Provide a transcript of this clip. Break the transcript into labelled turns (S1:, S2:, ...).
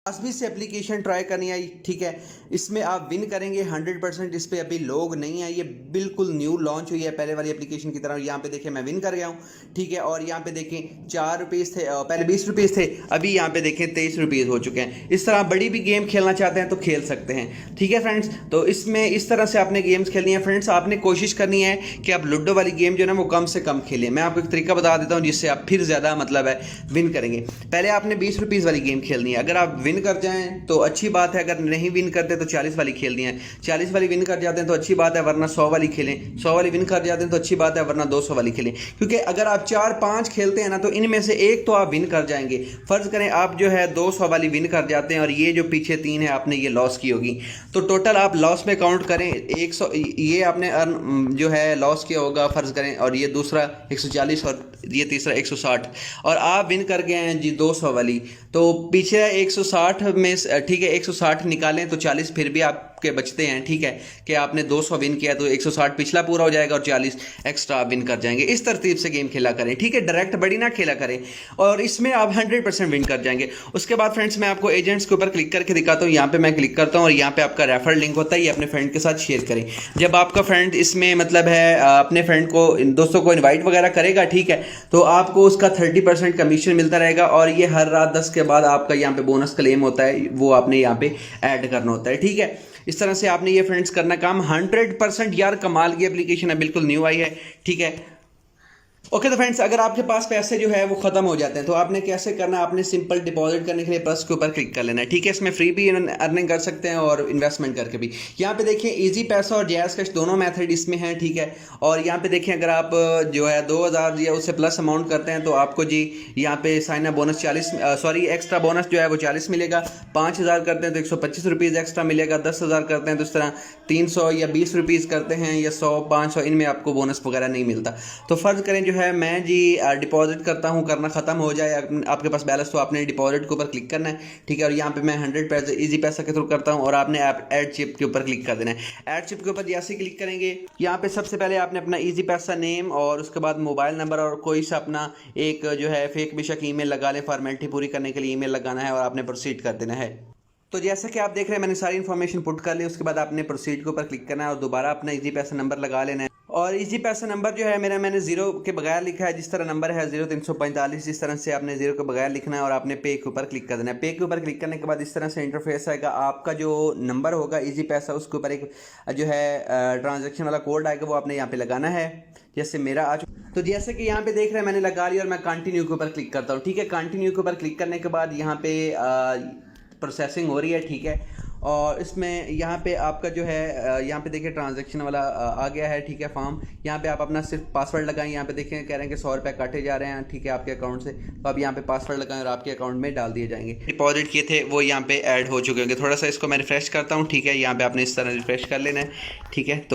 S1: आज भी से एप्लीकेशन ट्राई करनी आई, ठीक है। इसमें आप विन करेंगे 100%। इस पर अभी लोग नहीं है, ये बिल्कुल न्यू लॉन्च हुई है पहले वाली एप्लीकेशन की तरह। यहाँ पे देखें मैं विन कर गया हूँ, ठीक है। और यहाँ पे देखें 4 रुपीज़ थे, पहले 20 रुपीज़ थे, अभी यहाँ पे देखें 23 रुपीज़ हो चुके हैं। इस तरह बड़ी भी गेम खेलना चाहते हैं तो खेल सकते हैं, ठीक है फ्रेंड्स। तो इसमें इस तरह से आपने गेम्स खेलनी है फ्रेंड्स। आपने कोशिश करनी है कि आप लूडो वाली गेम जो है ना वो कम से कम खेलें। मैं आपको एक तरीका बता देता हूँ जिससे आप फिर ज़्यादा मतलब है विन करेंगे। पहले आपने 20 रुपीज़ वाली गेम खेलनी है। अगर आप विन कर जाएँ तो अच्छी बात है, अगर नहीं विन करते तो 40 वाली खेलनी है। 40 वाली विन कर जाते हैं तो अच्छी बात है, वरना 100 वाली खेलें। 100 वाली विन कर जाते हैं तो अच्छी बात है, वरना 200 वाली खेलें। क्योंकि अगर आप 4-5 खेलते हैं ना तो इनमें से एक तो आप विन कर जाएंगे। फर्ज करें आप जो है 200 वाली विन कर जाते हैं और ये जो पीछे 3 है आपने ये लॉस की होगी, तो टोटल आप लॉस में काउंट करें 100, ये आपने अर्न जो है लॉस किया होगा फर्ज करें, और ये दूसरा 140 और ये तीसरा 160, और आप विन कर गए हैं जी 200 वाली। तो पीछे 160 में ठीक है 160 निकालें तो 40 फिर भी आपके बचते हैं, ठीक है। कि आपने 200 विन किया तो 160 पिछला पूरा हो जाएगा और 40 एक्स्ट्रा आप विन कर जाएंगे। इस तरतीब से गेम खेला करें, ठीक है। डायरेक्ट बड़ी ना खेला करें और इसमें आप 100% विन कर जाएंगे। उसके बाद फ्रेंड्स मैं आपको एजेंट्स के ऊपर क्लिक करके दिखाता हूँ। यहाँ पे मैं क्लिक करता हूँ और यहाँ पे आपका रेफरल लिंक होता है, ये अपने फ्रेंड के साथ शेयर करें। जब आपका फ्रेंड इसमें मतलब है अपने फ्रेंड को दोस्तों को इन्वाइट वगैरह करेगा, ठीक है, तो आपको उसका 30% कमीशन मिलता रहेगा। और ये हर रात 10 के बाद आपका यहाँ पे बोनस क्लेम होता है, वो आपने यहाँ पे ऐड करना होता है, ठीक है। इस तरह से आपने ये फ्रेंड्स करना काम 100%। यार कमाल की एप्लीकेशन है, बिल्कुल न्यू आई है, ठीक है। ओके तो फ्रेंड्स अगर आपके पास पैसे जो है वो खत्म हो जाते हैं तो आपने कैसे करना है, आपने सिंपल डिपॉजिट करने के लिए प्लस के ऊपर क्लिक कर लेना है, ठीक है। इसमें फ्री भी अर्निंग कर सकते हैं और इन्वेस्टमेंट करके भी। यहाँ पे देखिए इजी पैसा और जैज़ कैश दोनों मेथड इसमें हैं, ठीक है। और यहाँ पे देखिए अगर आप जो है 2000 या उससे प्लस अमाउंट करते हैं तो आपको जी यहाँ पे sign up bonus 40 extra bonus जो है वो 40 मिलेगा। 5000 करते हैं तो 125 रुपीज़ एक्स्ट्रा मिलेगा। 10,000 करते हैं तो इस तरह 300 या 20 रुपीज़ करते हैं या 100 500, इनमें आपको बोनस वगैरह नहीं मिलता। तो फ़र्ज़ करें जो है मैं जी डिपॉजिट करता हूँ, करना ख़त्म हो जाए आपके पास बैलेंस तो आपने डिपॉजिट के ऊपर क्लिक करना है, ठीक है। और यहाँ पे मैं 100 पैसे ईजी पैसा के थ्रू करता हूँ और आपने ऐड चिप के ऊपर क्लिक कर देना है। ऐड चिप के ऊपर जैसे क्लिक करेंगे यहाँ पे सबसे पहले आपने अपना ईजी पैसा नेम और उसके बाद मोबाइल नंबर और कोई सा अपना एक जो है फेक बेशक ईमेल लगा लें, फॉर्मेलिटी पूरी करने के लिए ईमेल लगाना है और आपने प्रोसीड कर देना है। तो जैसा कि आप देख रहे हैं मैंने सारी इन्फॉर्मेशन पुट कर ली। उसके बाद आपने प्रोसीड के ऊपर क्लिक करना है और दोबारा अपना ईजी पैसा नंबर लगा लेना है। और ईजी पैसा नंबर जो है मैंने जीरो के बगैर लिखा है, जिस तरह नंबर है 0345, जिस तरह से आपने जीरो के बगैर लिखना है और आपने पे के ऊपर क्लिक कर देना है। पे के ऊपर क्लिक करने के बाद इस तरह से इंटरफेस आएगा। आपका जो नंबर होगा ईजी पैसा उसके ऊपर एक जो है ट्रांजेक्शन वाला कोड आएगा, वो आपने यहाँ पे लगाना है। जैसे मेरा आज तो जैसे कि यहाँ पे देख रहे हैं मैंने लगा लिया और मैं कंटिन्यू के ऊपर क्लिक करता हूँ, ठीक है। कंटिन्यू के ऊपर क्लिक करने के बाद यहाँ पे प्रोसेसिंग हो रही है, ठीक है। और इसमें यहाँ पे आपका जो है यहाँ पे देखिए ट्रांजैक्शन वाला आ गया है, ठीक है। फॉर्म यहाँ पे आप अपना सिर्फ पासवर्ड लगाएं। यहाँ पे देखें कह रहे हैं कि 100 रुपये काटे जा रहे हैं, ठीक है, आपके अकाउंट से। तो आप यहाँ पे पासवर्ड लगाएं और आपके अकाउंट में डाल दिए जाएंगे। डिपॉजिट किए थे वो यहाँ पे ऐड हो चुके होंगे। थोड़ा सा इसको मैं रिफ्रेश करता हूँ, ठीक है। यहाँ पे आपने इस तरह रिफ्रेश कर लेना है, ठीक है। तो